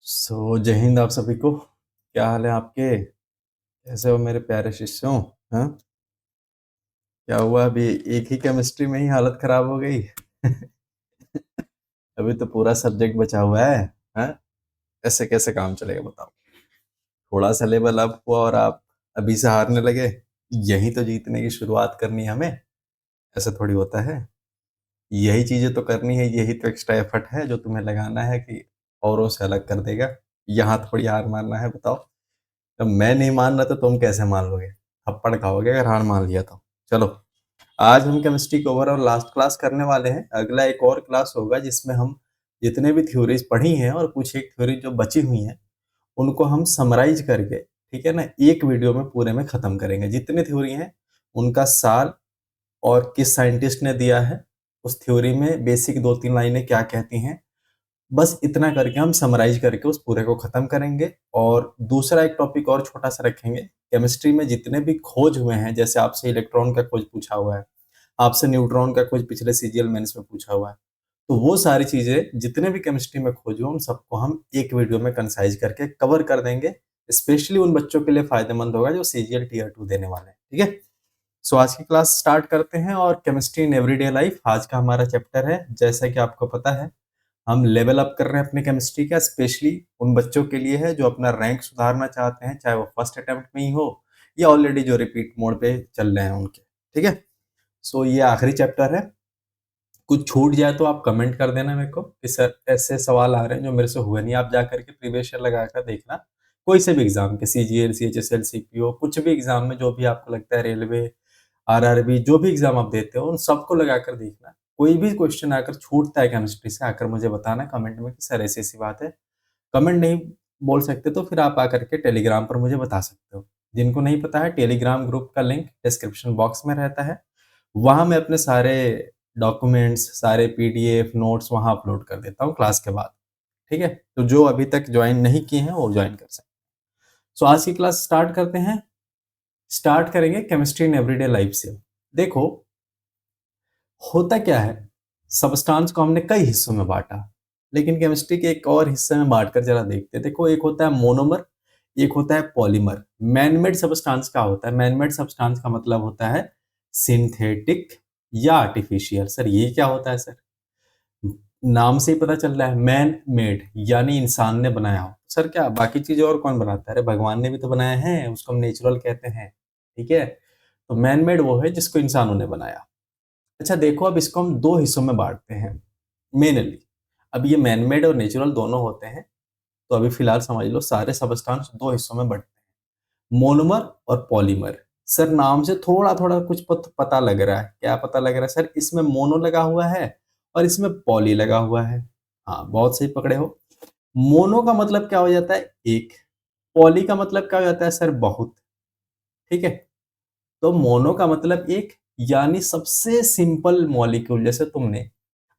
जय हिंद आप सभी को। क्या हाल है आपके? कैसे हो मेरे प्यारे शिष्यों? हाँ, क्या हुआ अभी? एक ही केमिस्ट्री में ही हालत खराब हो गई। अभी तो पूरा सब्जेक्ट बचा हुआ है। हाँ, ऐसे कैसे काम चलेगा बताओ? थोड़ा सा लेवल अप हुआ और आप अभी से हारने लगे। यही तो जीतने की शुरुआत करनी है हमें। ऐसा थोड़ी होता है। यही चीजें तो करनी है, यही तो एक्स्ट्रा एफर्ट है जो तुम्हें लगाना है कि औरों से अलग कर देगा। यहाँ थोड़ी हार मानना है बताओ। जब मैं नहीं मान रहा तो तुम कैसे मान लोगे? थप्पड़ खाओगे अगर हार मान लिया तो। चलो, आज हम केमिस्ट्री की ओवरऑल लास्ट क्लास करने वाले हैं। अगला एक और क्लास होगा जिसमें हम जितने भी थ्योरीज पढ़ी हैं और कुछ एक थ्योरी जो बची हुई हैं उनको हम समराइज करके, ठीक है ना, एक वीडियो में पूरे में खत्म करेंगे। जितने थ्योरी हैं उनका साल और किस साइंटिस्ट ने दिया है, उस थ्योरी में बेसिक दो तीन लाइनें क्या कहती हैं, बस इतना करके हम समराइज करके उस पूरे को खत्म करेंगे। और दूसरा एक टॉपिक और छोटा सा रखेंगे। केमिस्ट्री में जितने भी खोज हुए हैं, जैसे आपसे इलेक्ट्रॉन का खोज पूछा हुआ है, आपसे न्यूट्रॉन का खोज पिछले सीजीएल मेंस में पूछा हुआ है, तो वो सारी चीजें जितने भी केमिस्ट्री में खोज हुए उन सबको हम एक वीडियो में कंसाइज करके कवर कर देंगे। स्पेशली उन बच्चों के लिए फायदेमंद होगा जो सीजीएल टीयर 2 देने वाले हैं। ठीक है, आज की क्लास स्टार्ट करते हैं। और केमिस्ट्री इन एवरीडे लाइफ आज का हमारा चैप्टर है। जैसा कि आपको पता है, हम लेवल अप कर रहे हैं अपने केमिस्ट्री का। स्पेशली उन बच्चों के लिए है जो अपना रैंक सुधारना चाहते हैं, चाहे वो फर्स्ट अटेम्प्ट में ही हो या ऑलरेडी जो रिपीट मोड पे चल रहे हैं उनके। ठीक है, ये आखिरी चैप्टर है। कुछ छूट जाए तो आप कमेंट कर देना मेरे को कि सर ऐसे सवाल आ रहे हैं जो मेरे से हुए नहीं। आप जा करके प्रीवियस ईयर लगा कर देखना, कोई से भी एग्जाम के, सीजीएल, सीएचएसएल, सीपीओ, कुछ भी एग्जाम में जो भी आपको लगता है, रेलवे, आरआरबी, जो भी एग्जाम आप देते हो उन सबको लगा कर देखना। कोई भी क्वेश्चन आकर छूटता है केमिस्ट्री से, आकर मुझे बताना कमेंट में कि सर ऐसी ऐसी बात है। कमेंट नहीं बोल सकते तो फिर आप आकर के टेलीग्राम पर मुझे बता सकते हो। जिनको नहीं पता है, टेलीग्राम ग्रुप का लिंक डिस्क्रिप्शन बॉक्स में रहता है। वहाँ मैं अपने सारे डॉक्यूमेंट्स, सारे पीडीएफ नोट्स वहाँ अपलोड कर देता हूँ क्लास के बाद। ठीक है, तो जो अभी तक ज्वाइन नहीं किए हैं वो ज्वाइन कर सकते हैं। आज की क्लास स्टार्ट करते हैं। स्टार्ट करेंगे केमिस्ट्री इन एवरीडे लाइफ से। देखो, होता क्या है, सब्सटेंस को हमने कई हिस्सों में बांटा, लेकिन केमिस्ट्री के एक और हिस्से में बांटकर जरा देखते हैं। देखो, एक होता है मोनोमर, एक होता है पॉलीमर। मैनमेड सब्सटेंस क्या होता है? मैनमेड सब्सटेंस का मतलब होता है सिंथेटिक या आर्टिफिशियल। सर ये क्या होता है? सर नाम से ही पता चल रहा है, मैन मेड यानी इंसान ने बनाया हो। सर क्या बाकी चीजें और कौन बनाता है? अरे भगवान ने भी तो बनाया है, उसको हम नेचुरल कहते हैं। ठीक है, तो मैन मेड वो है जिसको इंसानों ने बनाया। अच्छा देखो, अब इसको हम दो हिस्सों में बांटते हैं मेनली। अब ये मैनमेड और नेचुरल दोनों होते हैं, तो अभी फिलहाल समझ लो सारे सबस्टांस दो हिस्सों में बढ़ते हैं, मोनोमर और पॉलीमर। सर नाम से थोड़ा थोड़ा कुछ पता लग रहा है। क्या पता लग रहा है? सर इसमें मोनो लगा हुआ है और इसमें पॉली लगा हुआ है। हाँ, बहुत सही पकड़े हो। मोनो का मतलब क्या हो जाता है? एक। पॉली का मतलब क्या हो जाता है? सर बहुत। ठीक है, तो मोनो का मतलब एक, यानी सबसे सिंपल मॉलिक्यूल। जैसे तुमने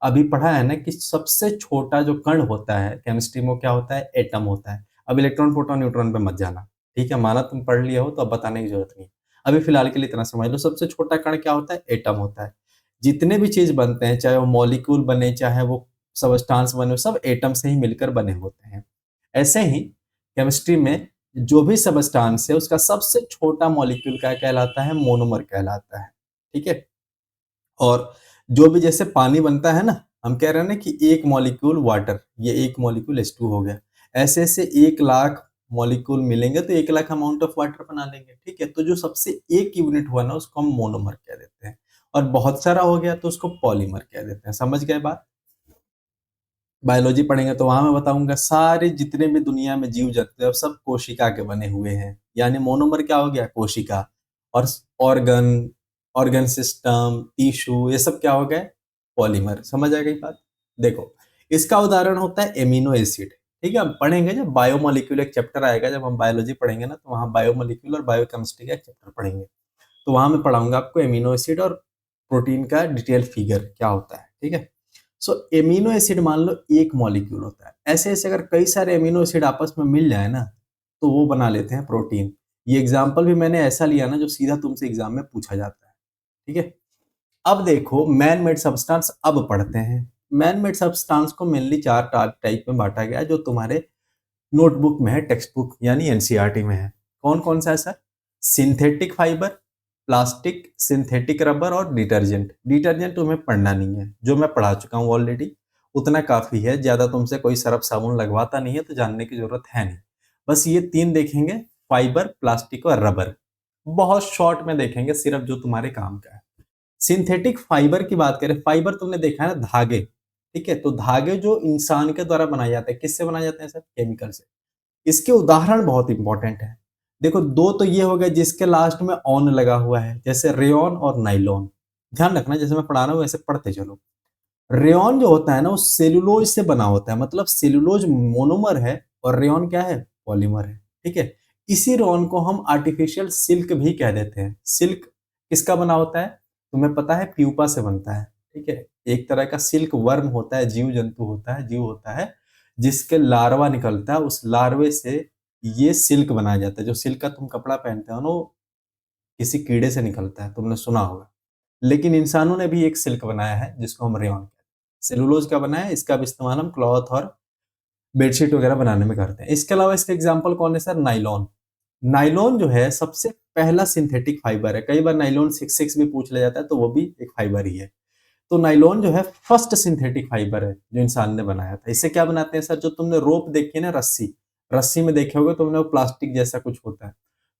अभी पढ़ा है ना कि सबसे छोटा जो कण होता है केमिस्ट्री में, क्या होता है? एटम होता है। अब इलेक्ट्रॉन प्रोटॉन न्यूट्रॉन पे मत जाना, ठीक है? माना तुम पढ़ लिया हो तो अब बताने की जरूरत नहीं। अभी फिलहाल के लिए इतना समझ लो, सबसे छोटा कण क्या होता है? एटम होता है। जितने भी चीज बनते हैं, चाहे वो मॉलिक्यूल बने चाहे वो सबस्टांस बने, सब एटम से ही मिलकर बने होते हैं। ऐसे ही केमिस्ट्री में जो भी सबस्टांस है उसका सबसे छोटा मॉलिक्यूल क्या कहलाता है? मोनोमर कहलाता है। ठीक है, और जो भी जैसे पानी बनता है ना, हम कह रहे हैं ना कि एक मॉलिक्यूल वाटर, ये एक मॉलिक्यूल H2 हो गया। ऐसे ऐसे 1 लाख मॉलिक्यूल मिलेंगे तो 1 लाख अमाउंट ऑफ वाटर बना लेंगे। ठीक है, तो जो सबसे एक यूनिट हुआ ना उसको हम मोनोमर कह देते हैं, और बहुत सारा हो गया तो उसको पॉलीमर कह देते हैं। समझ गए बात? बायोलॉजी पढ़ेंगे तो वहां मैं बताऊंगा सारे जितने भी दुनिया में जीव जंतु हैं सब कोशिका के बने हुए हैं, यानी मोनोमर क्या हो गया? कोशिका। और ऑर्गन, ऑर्गन सिस्टम, टिश्यू, ये सब क्या हो गए? पॉलीमर। समझ आ गई बात? देखो, इसका उदाहरण होता है एमिनो एसिड। ठीक है, हम पढ़ेंगे जब बायोमोलिक्यूल एक चैप्टर आएगा, जब हम बायोलॉजी पढ़ेंगे ना, तो वहाँ बायोमोलिक्यूल और बायोकेमिस्ट्री का एक चैप्टर पढ़ेंगे, तो वहां मैं पढ़ाऊंगा आपको एमिनो एसिड और प्रोटीन का डिटेल फिगर क्या होता है। ठीक है, एमिनो एसिड मान लो एक मॉलिक्यूल होता है। ऐसे ऐसे अगर कई सारे एमिनो एसिड आपस में मिल जाए ना, तो वो बना लेते हैं प्रोटीन। ये एग्जाम्पल भी मैंने ऐसा लिया ना जो सीधा तुमसे एग्जाम में पूछा जाता है। ठीक है, अब देखो मैन मेड सब्सटेंस अब पढ़ते हैं। मैन मेड सब्सटेंस को मेनली चार टाइप में बांटा गया है, जो तुम्हारे नोटबुक में है, टेक्स्ट बुक यानी एनसीईआरटी में है। कौन कौन सा है sir? Synthetic fibre, plastic, synthetic rubber और डिटर्जेंट। डिटर्जेंट तुम्हें पढ़ना नहीं है, जो मैं पढ़ा चुका हूँ ऑलरेडी, उतना काफी है। ज्यादा तुमसे कोई सरफ साबुन लगवाता नहीं है, तो जानने की जरूरत है नहीं। बस ये तीन देखेंगे, फाइबर, प्लास्टिक और रबर। बहुत शॉर्ट में देखेंगे सिर्फ, जो तुम्हारे काम का है। सिंथेटिक फाइबर की बात करें, फाइबर तुमने देखा है ना, धागे। ठीक है, तो धागे जो इंसान के द्वारा बनाए जाते हैं, किससे बनाए जाते हैं सर? केमिकल से। इसके उदाहरण बहुत इंपॉर्टेंट है। देखो, दो तो ये हो गए जिसके लास्ट में ऑन लगा हुआ है, जैसे रेयन और नाइलॉन। ध्यान रखना, जैसे मैं पढ़ा रहा हूँ वैसे पढ़ते चलो। रेयन जो होता है ना, वो सेलुलोज से बना होता है, मतलब सेलुलोज मोनोमर है, और रेयन क्या है? पॉलीमर है। ठीक है, इसी रेयन को हम आर्टिफिशियल सिल्क भी कह देते हैं। सिल्क किसका बना होता है? तुम्हें पता है, प्यूपा से बनता है। ठीक है, एक तरह का सिल्क वर्म होता है, जीव जंतु होता है, जीव होता है, जिसके लार्वा निकलता है, उस लार्वे से ये सिल्क बनाया जाता है। जो सिल्क का तुम कपड़ा पहनते हो ना, वो किसी कीड़े से निकलता है, तुमने सुना होगा। लेकिन इंसानों ने भी एक सिल्क बनाया है, जिसको हम रेयन कहते हैं। सेलुलोज का बना है, इसका भी इस्तेमाल हम क्लॉथ और बेडशीट वगैरह बनाने में करते हैं। इसके अलावा इसके एग्जाम्पल कौन है सर? नाइलॉन। नाइलॉन जो है सबसे पहला सिंथेटिक फाइबर है। कई बार नाइलॉन 66 भी पूछ लिया जाता है, तो वो भी एक फाइबर ही है। तो नाइलॉन जो है फर्स्ट सिंथेटिक फाइबर है जो इंसान ने बनाया था। इससे क्या बनाते हैं सर? जो तुमने रोप देखी है ना, रस्सी, रस्सी में देखे होगे तुमने, वो प्लास्टिक जैसा कुछ होता है।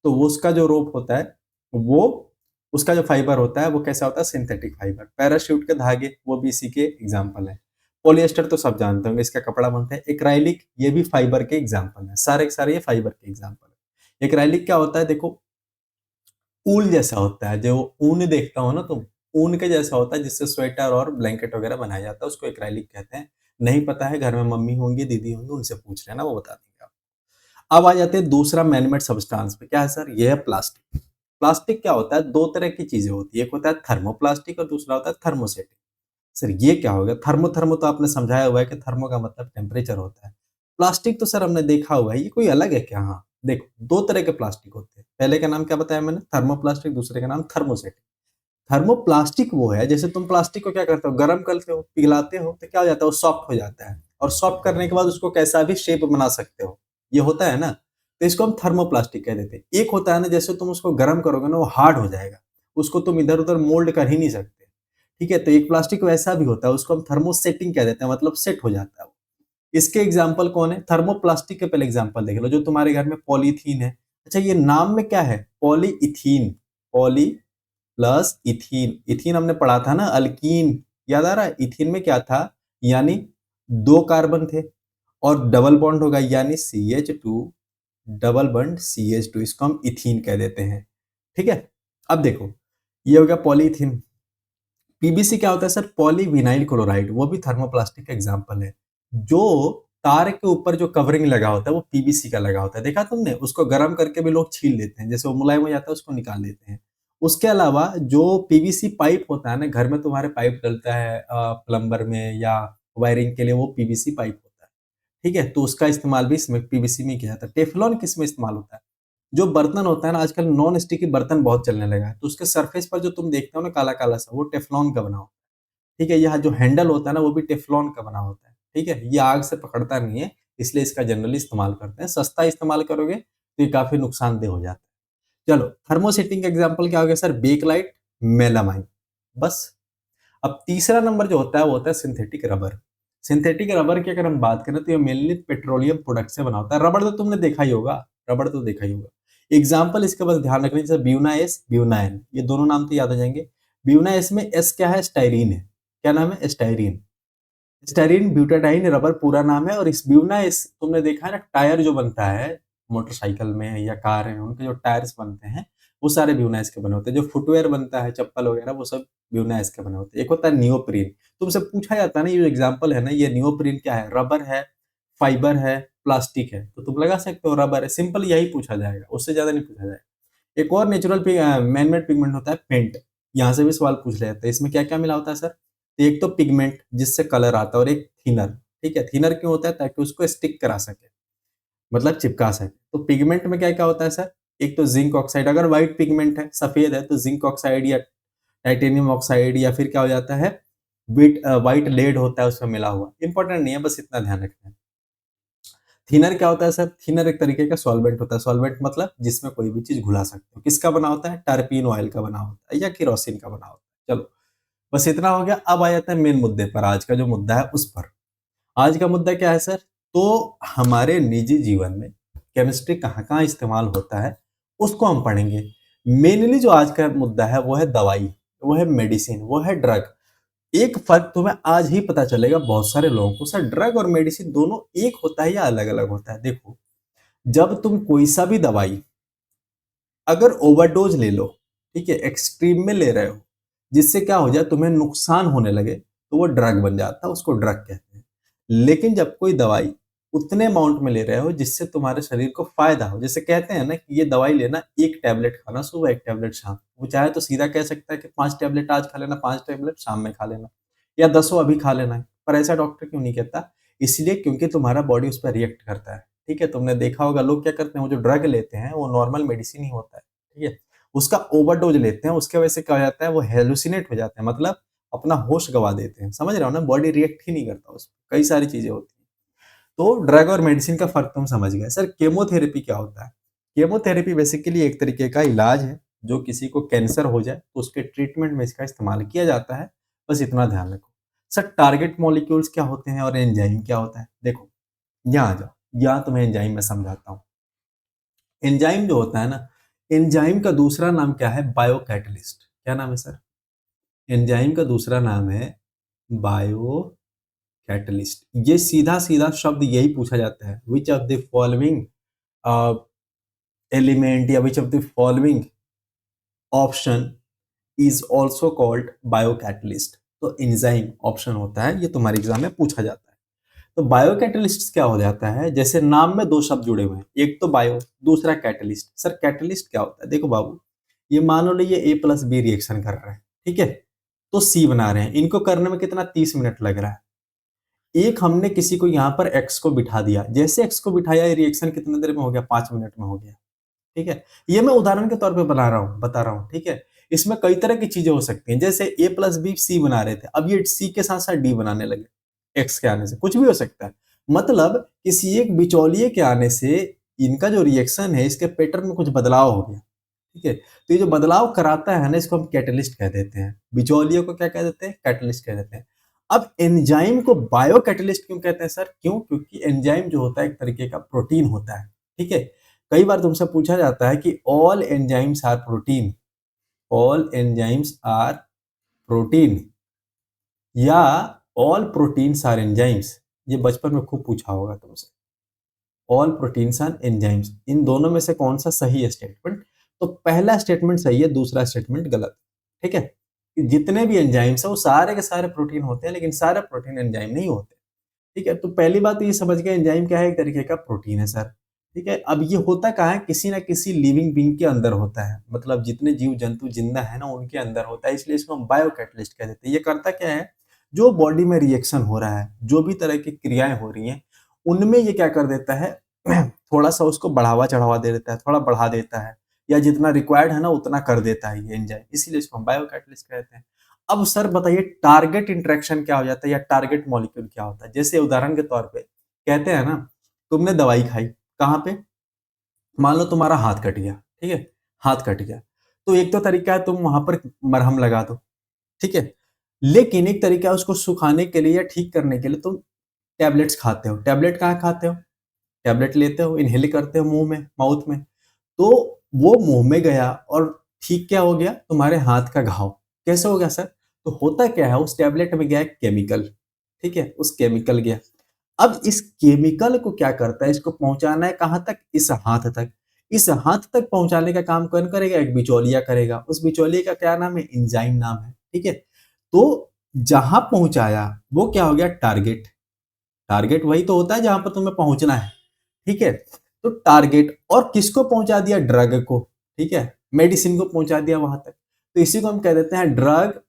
तो वो उसका जो रोप होता है, वो उसका जो फाइबर होता है, वो कैसा होता है? Synthetic fibre. पैराशूट के धागे, वो भी इसी के एग्जाम्पल है। पॉलिएस्टर तो सब जानते होंगे, इसका कपड़ा बनता है। एक्राइलिक, ये भी फाइबर के एग्जाम्पल है। सारे के सारे ये फाइबर के एग्जाम्पल है। एक्राइलिक क्या होता है? देखो, ऊल जैसा होता है, जो ऊन देखता हो ना तुम, ऊन के जैसा होता है, जिससे स्वेटर और ब्लैंकेट वगैरह बनाया जाता है, उसको एक्राइलिक कहते हैं। नहीं पता है, घर में मम्मी होंगी, दीदी होंगी, उनसे पूछ लेना, वो बता देंगे आपको। अब आ जाते हैं दूसरा मैनमेड सब्सटेंस पे। क्या है सर? ये है प्लास्टिक। प्लास्टिक क्या होता है? दो तरह की चीजें होती है, एक होता है थर्मोप्लास्टिक और दूसरा होता है थर्मोसेटिक। सर ये क्या हो गया? थर्मो थर्मो तो आपने समझाया हुआ है कि थर्मो का मतलब टेम्परेचर होता है। प्लास्टिक तो सर हमने देखा हुआ है, ये कोई अलग है क्या? हाँ, देखो, दो तरह के प्लास्टिक होते हैं। पहले का नाम क्या बताया मैंने? थर्मोप्लास्टिक। दूसरे का नाम थर्मोसेटिक। थर्मोप्लास्टिक वो है, जैसे तुम प्लास्टिक को क्या करते हो? गर्म करते हो, पिघलाते हो, तो क्या हो जाता है? वो सॉफ्ट हो जाता है, और सॉफ्ट करने के बाद उसको कैसा भी शेप बना सकते हो। ये होता है ना, तो इसको हम थर्मोप्लास्टिक कह देते हैं। एक होता है ना, जैसे तुम उसको गर्म करोगे ना, वो हार्ड हो जाएगा, उसको तुम इधर उधर मोल्ड कर ही नहीं सकते। ठीक है, तो एक प्लास्टिक वैसा भी होता है, उसको हम थर्मोसेटिंग कह देते हैं, मतलब सेट हो जाता है वो। इसके एग्जाम्पल कौन है? थर्मोप्लास्टिक के पहले एग्जाम्पल देख लो। जो तुम्हारे घर में पॉलीथीन है, अच्छा, ये नाम में क्या है? Polyethene. Poly plus ethene. Ethene हमने पढ़ा था ना, अल्कीन, याद आ रहा है? इथीन में क्या था? यानी दो कार्बन थे, और डबल बॉन्ड होगा, यानी CH2, डबल बॉन्ड CH2, इसको हम इथीन कह देते हैं। ठीक है, अब देखो, ये हो गया पॉलीथीन। पीबीसी क्या होता है सर? पॉलीविनाइल क्लोराइड, वो भी थर्मोप्लास्टिक का एग्जाम्पल है। जो तार के ऊपर जो कवरिंग लगा होता है, वो पीबीसी का लगा होता है, देखा तुमने? उसको गर्म करके भी लोग छील लेते हैं, जैसे वो मुलायम हो जाता है, उसको निकाल लेते हैं। उसके अलावा जो पीवीसी पाइप होता है ना, घर में तुम्हारे पाइप डलता है प्लम्बर में या वायरिंग के लिए, वो पीवीसी पाइप होता है। ठीक है, तो उसका इस्तेमाल भी इसमें पीवीसी में किया जाता है। टेफलॉन किस में इस्तेमाल होता है? जो बर्तन होता है ना, आजकल नॉन स्टिकी बर्तन बहुत चलने लगा है, तो उसके सरफेस पर जो तुम देखते हो ना, काला काला सा, वो टेफलॉन का बना हो। ठीक है, यहाँ जो हैंडल होता है ना, वो भी टेफ्लॉन का बना होता है। ठीक है, ये आग से पकड़ता नहीं है, इसलिए इसका जनरली इस्तेमाल करते हैं। सस्ता इस्तेमाल करोगे तो ये काफी नुकसानदेह हो जाता है। चलो, थर्मोसेटिंग का एग्जाम्पल क्या हो गया सर? Bakelite, melamine. बस। अब तीसरा नंबर जो होता है, वो होता है सिंथेटिक रबर। सिंथेटिक रबर की अगर हम बात करें, तो ये मेनली पेट्रोलियम प्रोडक्ट से बना होता है। रबर तो तुमने देखा ही होगा, रबर तो देखा ही होगा। एग्जाम्पल इसके बस ध्यान रखना, जैसे ब्यूना एस, ब्यूनाइन, ये दोनों नाम तो याद आ जाएंगे। ब्यूना एस में एस क्या है? स्टाइरीन है। क्या नाम है? स्टाइरीन। स्टाइरीन ब्यूटाडाइन रबर पूरा नाम है। और इस ब्यूना इस तुमने देखा है ना, टायर जो बनता है मोटरसाइकिल में या कार है, उनके जो टायर्स बनते हैं, वो सारे ब्यूनाइस के बने होते हैं। जो फुटवेयर बनता है, चप्पल वगैरह, वो सब ब्यूनाइस के बने होते हैं। एक होता है नियोप्रीन। तुमसे पूछा जाता है ना, ये जो एग्जाम्पल है ना, ये नियोप्रीन क्या है? रबर है, फाइबर है, प्लास्टिक है, तो तुम लगा सकते हो रबर है। सिंपल यही पूछा जाएगा, उससे ज्यादा नहीं पूछा जाएगा। एक और नेचुरल मैनमेड पिगमेंट होता है पेंट। यहाँ से भी सवाल पूछ लिया जाता है, इसमें क्या क्या मिला होता है सर? तो एक तो पिगमेंट जिससे कलर आता है, और एक थिनर। ठीक है, थिनर क्यों होता है? ताकि उसको स्टिक करा सके, मतलब चिपका सके। तो पिगमेंट में क्या क्या होता है सर? एक तो जिंक ऑक्साइड, अगर व्हाइट पिगमेंट है, सफेद है, तो जिंक ऑक्साइड या टाइटेनियम ऑक्साइड, या फिर क्या हो जाता है, व्हाइट लेड होता है उसमें मिला हुआ। इंपॉर्टेंट नहीं है, बस इतना ध्यान रखना है। थिनर क्या होता है सर? थिनर एक तरीके का सॉल्वेंट होता है। सॉल्वेंट मतलब जिसमें कोई भी चीज घुला सकते हो। किसका बना होता है? टर्पीन ऑयल का बना होता है या केरोसिन का बना होता है। चलो, बस इतना हो गया। अब आ जाता है मेन मुद्दे पर, आज का जो मुद्दा है उस पर। आज का मुद्दा क्या है सर? तो हमारे निजी जीवन में केमिस्ट्री कहाँ कहाँ इस्तेमाल होता है उसको हम पढ़ेंगे। मेनली जो आज का मुद्दा है वो है दवाई, वो है मेडिसिन, वो है ड्रग। एक फर्क तुम्हें आज ही पता चलेगा बहुत सारे लोगों को, सर ड्रग और मेडिसिन दोनों एक होता है या अलग अलग होता है? देखो, जब तुम कोई सा भी दवाई अगर ओवरडोज ले लो, ठीक है, एक्सट्रीम में ले रहे हो, जिससे क्या हो जाए तुम्हें नुकसान होने लगे, तो वो ड्रग बन जाता है, उसको ड्रग कहते हैं। लेकिन जब कोई दवाई उतने अमाउंट में ले रहे हो जिससे तुम्हारे शरीर को फायदा हो, जैसे कहते हैं ना कि ये दवाई लेना, एक टैबलेट खाना सुबह, एक टैबलेट शाम, वो चाहे तो सीधा कह सकता है कि 5 टैबलेट आज खा लेना, 5 टैबलेट शाम में खा लेना, या 10 अभी खा लेना है। पर ऐसा डॉक्टर क्यों नहीं कहता? इसलिए क्योंकि तुम्हारा बॉडी उस पर रिएक्ट करता है। ठीक है, तुमने देखा होगा लोग क्या करते हैं, वो जो ड्रग लेते हैं वो नॉर्मल मेडिसिन ही होता है। ठीक है, उसका ओवरडोज लेते हैं, उसके वजह से क्या हो जाता है, वो हेलुसिनेट हो जाते हैं, मतलब अपना होश गवा देते हैं। समझ रहे हो ना? बॉडी रिएक्ट ही नहीं करता उस पर, कई सारी चीजें होती हैं। तो ड्रग और मेडिसिन का फर्क तुम समझ गए। सर केमोथेरेपी क्या होता है? केमोथेरेपी बेसिकली एक तरीके का इलाज है, जो किसी को कैंसर हो जाए तो उसके ट्रीटमेंट में इसका इस्तेमाल किया जाता है। बस इतना ध्यान रखो। सर टारगेट मॉलिक्यूल्स क्या होते हैं और एंजाइम क्या होता है? देखो, यहाँ आ जाओ, यहाँ तुम्हें एंजाइम में समझाता हूँ। एंजाइम जो होता है ना, एंजाइम का दूसरा नाम क्या है? बायोकैटलिस्ट। क्या नाम है सर? एंजाइम का दूसरा नाम है बायो कैटलिस्ट। ये सीधा सीधा शब्द यही पूछा जाता है, which of the following element या which of the following option is also called biocatalyst. तो एंजाइम ऑप्शन होता है, ये तुम्हारे एग्जाम में पूछा जाता है। तो बायोकैटलिस्ट क्या हो जाता है? जैसे नाम में दो शब्द जुड़े हुए हैं, एक तो बायो, दूसरा कैटलिस्ट। सर कैटलिस्ट क्या होता है? देखो बाबू, ये मान लो ये A+B रिएक्शन कर रहा है, ठीक है, तो C बना रहे हैं। इनको करने में कितना? 30 मिनट लग रहा है। एक हमने किसी को यहाँ पर एक्स को बिठा दिया, जैसे एक्स को बिठाया ये रिएक्शन कितने देर में हो गया? 5 मिनट में हो गया। ठीक है, ये मैं उदाहरण के तौर पे बना रहा हूँ, बता रहा हूँ। ठीक है, इसमें कई तरह की चीजें हो सकती हैं, जैसे A+B C बना रहे थे, अब ये C के साथ साथ D बनाने लगे, एक्स के आने से कुछ भी हो सकता है। मतलब किसी एक बिचौलिए के आने से इनका जो रिएक्शन है, इसके पैटर्न में कुछ बदलाव हो गया। ठीक है, तो ये जो बदलाव कराता है ना, इसको हम कैटलिस्ट कह देते हैं। बिचौलियों को क्या कह देते हैं? कैटलिस्ट कह देते हैं। अब एंजाइम को बायो कैटलिस्ट क्यों कहते हैं सर? क्यों? क्योंकि एंजाइम जो होता है एक तरीके का प्रोटीन होता है। ठीक है, कई बार तुमसे पूछा जाता है कि all enzymes are protein, all enzymes are protein, या ऑल प्रोटीन्स आर एंजाइम्स। ये बचपन में खूब पूछा होगा तुमसे। ऑल प्रोटीन्स आर एंजाइम्स, इन दोनों में से कौन सा सही है स्टेटमेंट? तो पहला स्टेटमेंट सही है, दूसरा स्टेटमेंट गलत। ठीक है, जितने भी एंजाइम्स है वो सारे के सारे प्रोटीन होते हैं, लेकिन सारे प्रोटीन एंजाइम नहीं होते। ठीक है, तो पहली बात तो ये समझ गए एंजाइम क्या है? एक तरीके का प्रोटीन है सर। ठीक है, अब ये होता कहाँ है? किसी ना किसी लिविंग बीइंग के अंदर होता है, मतलब जितने जीव जंतु जिंदा है ना उनके अंदर होता है, इसलिए इसको हम बायोकैटलिस्ट कह देते हैं। ये करता क्या है? जो बॉडी में रिएक्शन हो रहा है, जो भी तरह की क्रियाएं हो रही हैं, उनमें ये क्या कर देता है? थोड़ा सा उसको बढ़ावा चढ़ावा दे देता है, थोड़ा बढ़ा देता है, या जितना रिक्वायर्ड है ना उतना कर देता है ये एंजाइम, इसीलिए इसको हम बायोकैटलिस्ट कहते हैं। अब सर बताइए टारगेट इंटरेक्शन क्या हो जाता है या टारगेट मॉलिक्यूल क्या होता है? जैसे उदाहरण के तौर पे कहते हैं ना, तुमने दवाई खाई, कहाँ पे? मान लो तुम्हारा हाथ कट गया, ठीक है, हाथ कट गया, तो एक तो तरीका है तुम वहां पर मरहम लगा दो, ठीक है, लेकिन एक तरीका है उसको सुखाने के लिए या ठीक करने के लिए तुम टैबलेट्स खाते हो। टैबलेट कहाँ खाते हो? टैबलेट लेते हो, इनहेल करते हो मुंह में, माउथ में, तो वो मुंह में गया और ठीक क्या हो गया? तुम्हारे हाथ का घाव। कैसे हो गया सर? तो होता क्या है, उस टैबलेट में गया केमिकल, ठीक है, उस केमिकल गया। अब इस केमिकल को क्या करता है? इसको पहुंचाना है कहां तक? इस हाथ तक। इस हाथ तक पहुंचाने का काम कौन करेगा? एक बिचौलिया करेगा। उस बिचौलिए का क्या नाम है? एंजाइम नाम है। ठीक है, तो जहां पहुंचाया वो क्या हो गया? टारगेट। टारगेट वही तो होता है जहां पर तुम्हें पहुंचना है। ठीक है, तो टारगेट, और किसको पहुंचा दिया? ड्रग को। ठीक है, मेडिसिन को पहुंचा दिया वहां तक, तो इसी को हम कह देते हैं ड्रग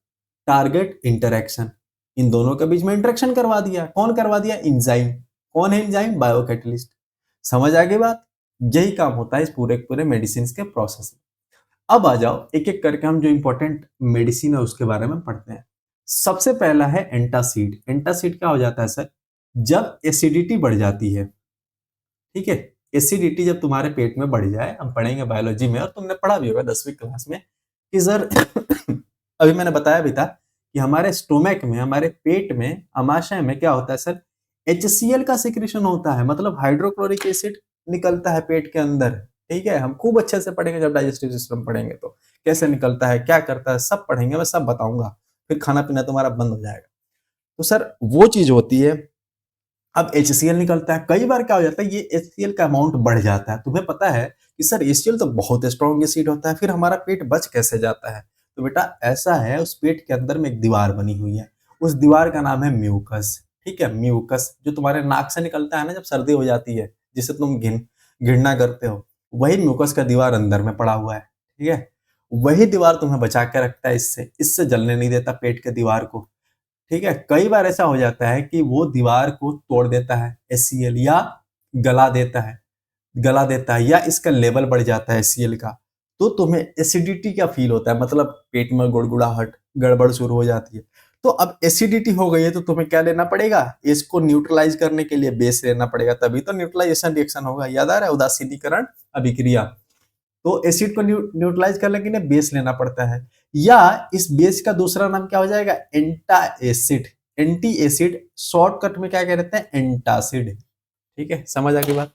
टारगेट इंटरेक्शन। इन दोनों के बीच में इंटरेक्शन करवा दिया। कौन करवा दिया? एंजाइम। कौन है एंजाइम? बायोकैटलिस्ट। समझ आ गई बात? यही काम होता है इस पूरे पूरे मेडिसिन के प्रोसेस में। अब आ जाओ एक एक करके हम जो इंपॉर्टेंट मेडिसिन है उसके बारे में पढ़ते हैं। सबसे पहला है एंटासिड। एंटासिड क्या हो जाता है सर? जब एसिडिटी बढ़ जाती है, ठीक है। एसिडिटी जब तुम्हारे पेट में बढ़ जाए, हम पढ़ेंगे बायोलॉजी में और तुमने पढ़ा भी होगा 10वीं क्लास में कि सर अभी मैंने बताया भी था कि हमारे स्टोमक में, हमारे पेट में, अमाशय में क्या होता है सर, HCl का सिक्रेशन होता है, मतलब हाइड्रोक्लोरिक एसिड निकलता है पेट के अंदर। ठीक है, हम खूब अच्छे से पढ़ेंगे जब डाइजेस्टिव सिस्टम पढ़ेंगे तो कैसे निकलता है, क्या करता है, सब पढ़ेंगे, मैं सब बताऊंगा, फिर खाना पीना तुम्हारा बंद हो जाएगा। तो सर वो चीज होती है। अब HCl निकलता है, कई बार क्या हो जाता है, ये HCl का अमाउंट बढ़ जाता है। तुम्हें पता है कि सर HCl तो बहुत स्ट्रॉन्ग एसिड होता है, फिर हमारा पेट बच कैसे जाता है? तो बेटा ऐसा है, उस पेट के अंदर में एक दीवार बनी हुई है, उस दीवार का नाम है म्यूकस। ठीक है, म्यूकस जो तुम्हारे नाक से निकलता है ना जब सर्दी हो जाती है, जिसे तुम घृणा करते हो, वही म्यूकस का दीवार अंदर में पड़ा हुआ है। ठीक है, वही दीवार तुम्हें बचा के रखता है, इससे जलने नहीं देता पेट के दीवार को। ठीक है, कई बार ऐसा हो जाता है कि वो दीवार को तोड़ देता है HCl, या गला देता है या इसका लेवल बढ़ जाता है HCl का, तो तुम्हें एसिडिटी का फील होता है, मतलब पेट में गुड़गुड़ाहट, गड़बड़ शुरू हो जाती है। तो अब एसिडिटी हो गई है तो तुम्हें क्या लेना पड़ेगा, इसको न्यूट्रलाइज करने के लिए बेस लेना पड़ेगा, तभी तो न्यूट्रलाइजेशन रिएक्शन होगा। याद आ रहा है, उदासीनीकरण अभिक्रिया। तो एसिड को न्यूट्रलाइज करने के लिए बेस लेना पड़ता है, या इस बेस का दूसरा नाम क्या हो जाएगा, एंटा एसिड। एंटी एसिड शॉर्टकट में क्या कहते हैं, एंटासिड। ठीक है, समझ आ गई बात।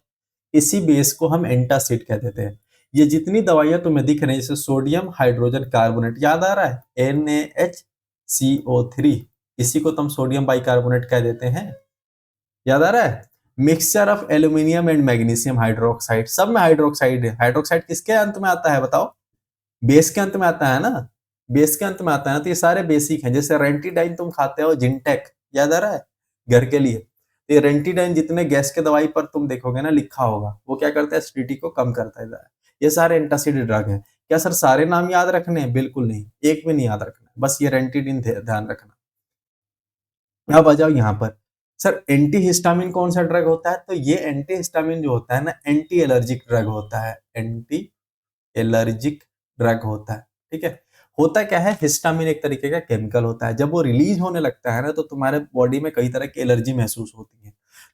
इसी बेस को हम एंटासिड कह देते हैं। ये जितनी दवाइयां तुम्हें दिख रही है, जैसे सोडियम हाइड्रोजन कार्बोनेट, याद आ रहा है, NaHCO3, इसी को तुम सोडियम बाइकार्बोनेट कह देते हैं। याद आ रहा है, mixture of aluminium and magnesium hydroxide, सब में हाइड्रोक्साइड है। हाइड्रोक्साइड किसके अंत में आता है बताओ, बेस के अंत में आता है ना, बेस के अंत में आता है ना। तो ये सारे बेसिक हैं, जैसे रेंटीडाइन तुम खाते हो, जिंटेक, याद आ रहा है, घर के लिए। तो ये रेंटीडाइन जितने गैस के दवाई पर तुम देखोगे ना लिखा होगा, वो क्या करता है, एसिडिटी को कम करता है। ये सारे एंटासिड ड्रग हैं। क्या सर सारे नाम याद रखने हैं? बिल्कुल नहीं, एक भी नहीं याद रखना, बस ये रेंटीडाइन ध्यान रखना। अब आ जाओ यहाँ पर, सर एंटीहिस्टामिन कौन सा ड्रग होता है? तो ये एंटीहिस्टामिन जो होता है ना, एंटी एलर्जिक ड्रग होता है, एंटी एलर्जिक ड्रग होता है। ठीक है, होता क्या है, हिस्टामिन एक तरीके का केमिकल होता है, जब वो रिलीज होने लगता है ना तो तुम्हारे बॉडी में कई तरह की एलर्जी महसूस होती है,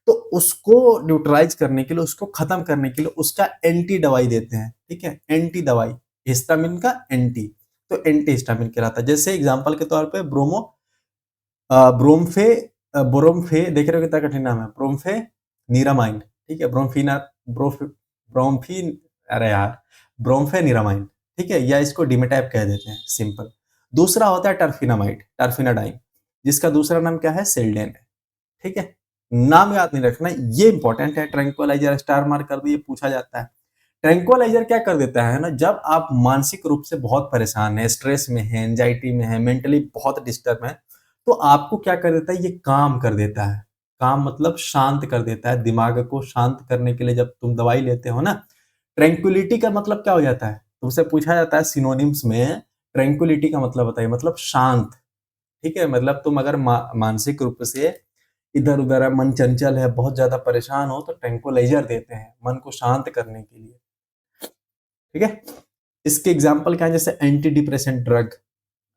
तो उसको न्यूट्रलाइज करने के लिए, उसको खत्म करने के लिए उसका एंटी दवाई देते हैं। ठीक है, एंटी दवाई, हिस्टामिन का एंटी, तो एंटी हिस्टामिन कहलाता है। जैसे एग्जांपल के तौर पे ब्रोमफे, ब्रोमफे देख रहे हो कितना कठिन नाम है, ब्रोमफे निरामाइन। ठीक है, ब्रोम्फी, अरे यार, ब्रोम्फेनिरामाइन। ठीक है, या इसको डिमेटैप कह देते हैं, सिंपल। दूसरा होता है टर्फिनामाइड, टर्फिनाडाइन, जिसका दूसरा नाम क्या है, सेल्डेन है। ठीक है, नाम याद नहीं रखना, ये इंपॉर्टेंट है। ट्रैंक्विलाइजर स्टार मार्क कर दो, ये पूछा जाता है। ट्रैंक्विलाइजर क्या कर देता है ना, जब आप मानसिक रूप से बहुत परेशान है, स्ट्रेस में है, एंजाइटी में है, मेंटली बहुत डिस्टर्ब है, तो आपको क्या कर देता है, ये काम कर देता है। काम मतलब शांत कर देता है, दिमाग को शांत करने के लिए जब तुम दवाई लेते हो ना। ट्रैंक्विलिटी का मतलब क्या हो जाता है, तुमसे पूछा जाता है सिनोनिम्स में, ट्रैंक्विलिटी का मतलब बताइए, मतलब शांत। ठीक है, मतलब तुम अगर मानसिक रूप से इधर उधर है, मन चंचल है, बहुत ज्यादा परेशान हो, तो ट्रैंक्विलाइजर देते हैं मन को शांत करने के लिए। ठीक है, इसके एग्जाम्पल क्या है, जैसे एंटी डिप्रेसेंट ड्रग,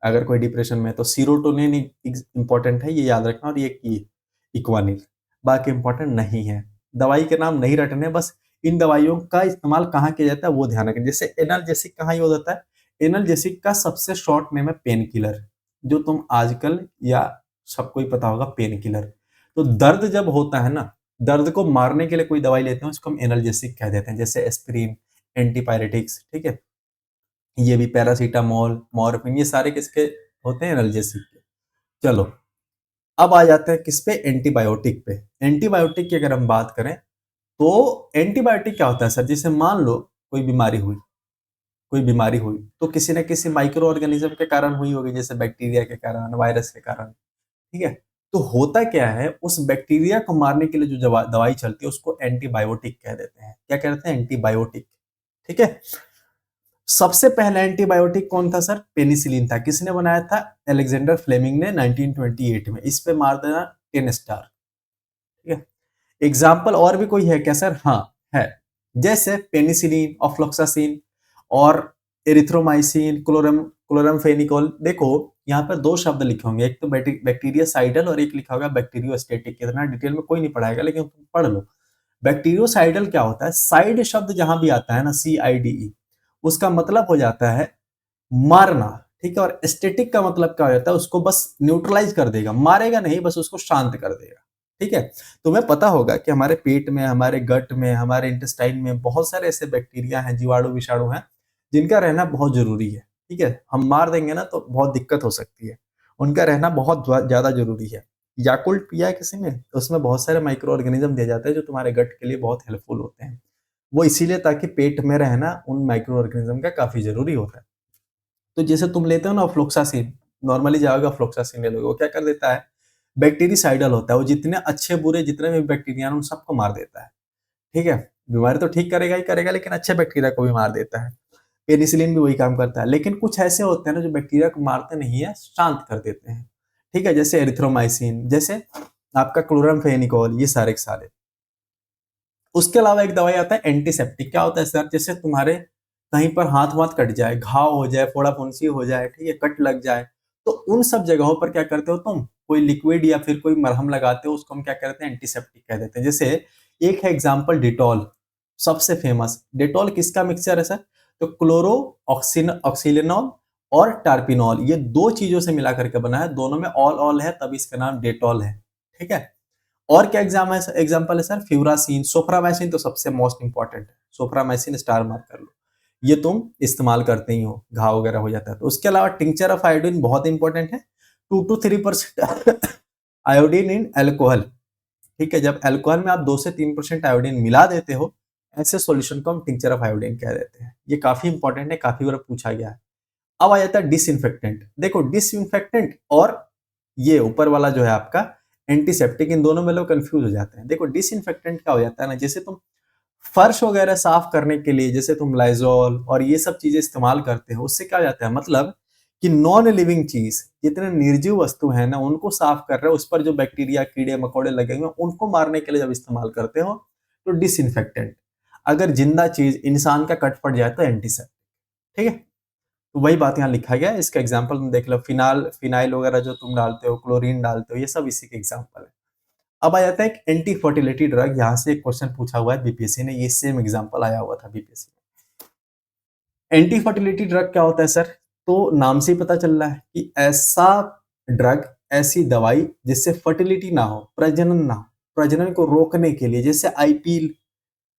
अगर कोई डिप्रेशन में है तो सीरोटोनिन इंपॉर्टेंट है, ये याद रखना, और ये की इक्वानिल, बाकी इंपॉर्टेंट नहीं है। दवाई के नाम नहीं रटने, बस इन दवाइयों का इस्तेमाल कहाँ किया जाता है वो ध्यान रखें। जैसे एनाल्जेसिक कहाँ यूज होता है, एनाल्जेसिक का सबसे शॉर्ट नेम है पेन किलर, जो तुम आजकल या सबको ही पता होगा, पेन किलर। तो दर्द जब होता है ना, दर्द को मारने के लिए कोई दवाई लेते हैं, उसको हम एनाल्जेसिक कह देते हैं, जैसे एस्पिरिन, एंटीपायरेटिक्स। ठीक है, ये भी पैरासीटामोल, मॉर्फिन, ये सारे किसके होते हैं, एनाल्जेसिक के। चलो अब आ जाते हैं किस पे, एंटीबायोटिक पे। एंटीबायोटिक की अगर हम बात करें तो एंटीबायोटिक क्या होता है सर, जैसे मान लो कोई बीमारी हुई तो किसी न किसी माइक्रो ऑर्गेनिज्म के कारण हुई होगी, जैसे बैक्टीरिया के कारण, वायरस के कारण। ठीक है, तो होता क्या है, उस बैक्टीरिया को मारने के लिए जो दवाई चलती है उसको एंटीबायोटिक कह देते हैं। क्या कहते हैं, एंटीबायोटिक। ठीक है, सबसे पहला एंटीबायोटिक कौन था सर, पेनिसिलिन था। किसने बनाया था, अलेक्जेंडर फ्लेमिंग ने 1928 में। इस पे मार देना 10 स्टार। ठीक है, एग्जाम्पल और भी कोई है क्या सर, हाँ है, जैसे पेनिसिलिन, ऑफ्लोक्सासिन और एरिथ्रोमाइसिन, क्लोरामफेनिकोल। देखो यहाँ पर दो शब्द लिखे होंगे, एक तो बैक्टीरिया साइडल और एक लिखा होगा बैक्टीरियोस्टेटिक। इतना डिटेल में कोई नहीं पढ़ाएगा, लेकिन तुम पढ़ लो। बैक्टीरियोसाइडल क्या होता है, साइड शब्द जहां भी आता है ना, CIDE, उसका मतलब हो जाता है मारना, ठीक है। और स्टेटिक का मतलब क्या हो जाता है, उसको बस न्यूट्रलाइज कर देगा, मारेगा नहीं, बस उसको शांत कर देगा, ठीक है। तुम्हें पता होगा कि हमारे पेट में, हमारे गट में, हमारे इंटेस्टाइन में बहुत सारे ऐसे बैक्टीरिया हैं, जीवाणु विषाणु हैं, जिनका रहना बहुत जरूरी है, ठीक है। हम मार देंगे ना तो बहुत दिक्कत हो सकती है, उनका रहना बहुत ज्यादा जरूरी है। याकुल्ट पिया है किसी ने, तो उसमें बहुत सारे माइक्रो ऑर्गेनिज्म दिए जाते हैं जो तुम्हारे गट के लिए बहुत हेल्पफुल होते हैं। वो इसीलिए ताकि पेट में रहना उन माइक्रो ऑर्गेनिज्म का काफी जरूरी होता है। तो जैसे तुम लेते हो ना फ्लोक्सासिन, नॉर्मली जाओगे फ्लोक्सासिन ले लोगे, वो क्या कर देता है, बैक्टीरिसाइडल होता है, वो जितने अच्छे बुरे जितने भी बैक्टीरिया हैं उन सबको मार देता है, ठीक है। बीमारी तो ठीक करेगा ही करेगा, लेकिन अच्छे बैक्टीरिया को भी मार देता है। पेनिसिलिन भी वही काम करता है। लेकिन कुछ ऐसे होते हैं ना जो बैक्टीरिया को मारते नहीं है, शांत कर देते हैं, ठीक है। जैसे एरिथ्रोमाइसिन, जैसे आपका क्लोरामफेनिकोल, ये सारे के सारे। उसके अलावा एक दवाई आता है एंटीसेप्टिक। क्या होता है सर, जैसे तुम्हारे कहीं पर हाथ वाथ कट जाए, घाव हो जाए, फोड़ा फुंसी हो जाए, ठीक है, कट लग जाए, तो उन सब जगहों पर क्या करते हो तुम, कोई लिक्विड या फिर कोई मरहम लगाते हो, उसको हम क्या कहते हैं, एंटीसेप्टिक कह देते हैं। जैसे एक है एग्जाम्पल डिटॉल, सबसे फेमस। डिटॉल किसका मिक्सचर है सर, तो क्लोरो ऑक्सीलिनॉल और टार्पिनॉल, ये दो चीजों से मिला करके बना है, दोनों में ऑल ऑल है, तभी इसका नाम डेटॉल है, ठीक है। और क्या एग्जाम्पल है सर, फ्यूरासीन, सोफ्रामाइसिन तो सबसे मोस्ट इंपॉर्टेंट है, सोफ्रामाइसिन स्टार मार्क कर लो, ये तुम इस्तेमाल करते ही हो, घाव वगैरह हो जाता है तो। उसके अलावा टिंचर ऑफ आयोडीन बहुत इंपॉर्टेंट है, 2 to 3% आयोडीन इन एल्कोहल, ठीक है। जब एल्कोहल में आप 2 से 3% आयोडीन मिला देते हो, ऐसे सॉल्यूशन को हम टिंचर ऑफ आयोडीन कह देते हैं। ये काफी इंपॉर्टेंट है, काफी बार पूछा गया है। अब आ जाता है डिसइंफेक्टेंट। देखो डिसइंफेक्टेंट और ये ऊपर वाला जो है आपका एंटीसेप्टिक, इन दोनों में लोग कंफ्यूज हो जाते हैं। देखो डिसइंफेक्टेंट क्या हो जाता है ना, जैसे तुम फर्श वगैरह साफ करने के लिए जैसे तुम लाइजोल और ये सब चीजें इस्तेमाल करते हो, उससे क्या हो जाता है, मतलब कि नॉन लिविंग चीज, जितने निर्जीव वस्तु है ना, उनको साफ कर रहे हो, उस पर जो बैक्टीरिया कीड़े मकोड़े लगे हुए उनको मारने के लिए जब इस्तेमाल करते हो तो डिसइंफेक्टेंट। अगर जिंदा चीज इंसान का कट पड़ जाए तो एंटीसेप्टिक, ठीक है। तो वही बात यहाँ लिखा गया है। इसका एग्जाम्पल तुम देख लो, फिनाइल वगैरह जो तुम डालते हो, क्लोरीन डालते हो, ये सब इसी के एग्जाम्पल है। अब आ जाता है एक एंटी फर्टिलिटी ड्रग। यहाँ से एक क्वेश्चन पूछा हुआ है बीपीएससी ने, ये सेम एग्जाम्पल आया हुआ था बीपीएससी में। एंटी फर्टिलिटी ड्रग क्या होता है सर, तो नाम से ही पता चल रहा है कि ऐसा ड्रग, ऐसी दवाई जिससे फर्टिलिटी ना हो, प्रजनन ना हो, प्रजनन को रोकने के लिए, जैसे आईपील,